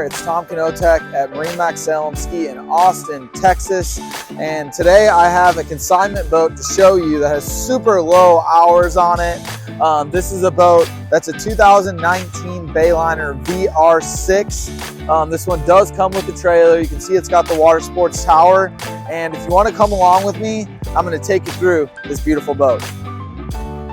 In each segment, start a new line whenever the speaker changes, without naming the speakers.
there? It's Tom Knotek at MarineMax Sailandski in Austin, Texas. And today I have a consignment boat to show you that has super low hours on it. This is a boat that's a 2019 Bayliner VR6. This one does come with the trailer. You can see it's got the water sports tower. And if you want to come along with me, I'm going to take you through this beautiful boat.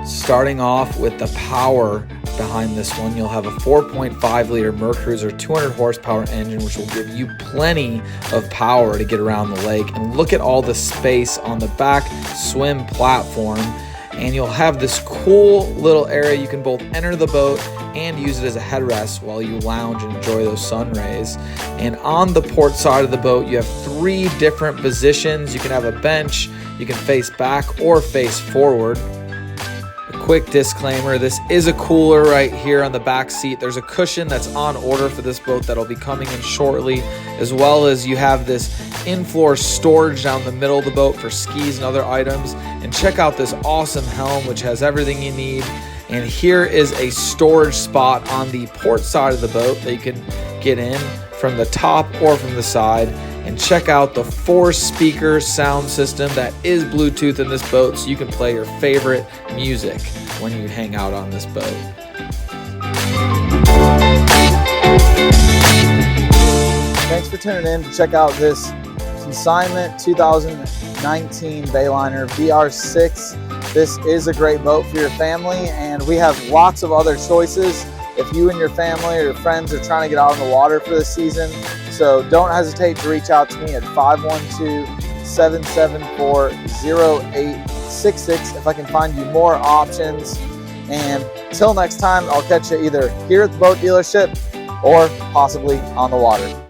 Starting off with the power behind this one, you'll have a 4.5 liter Mercruiser 200 horsepower engine, which will give you plenty of power to get around the lake. And look at all the space on the back swim platform. And you'll have this cool little area you can both enter the boat and use it as a headrest while you lounge and enjoy those sun rays. And on the port side of the boat, you have 3 different positions. You can have a bench, you can face back or face forward. Quick disclaimer, this is a cooler right here on the back seat. There's a cushion that's on order for this boat that'll be coming in shortly, as well as you have this in-floor storage down the middle of the boat for skis and other items. And check out this awesome helm, which has everything you need. And here is a storage spot on the port side of the boat that you can get in from the top or from the side. And check out the 4-speaker sound system that is Bluetooth in this boat, so you can play your favorite music when you hang out on this boat.
Thanks for tuning in to check out this consignment 2019 Bayliner VR6. This is a great boat for your family, and we have lots of other choices if you and your family or your friends are trying to get out on the water for this season. So don't hesitate to reach out to me at 512-774-0866 if I can find you more options. And till next time, I'll catch you either here at the boat dealership or possibly on the water.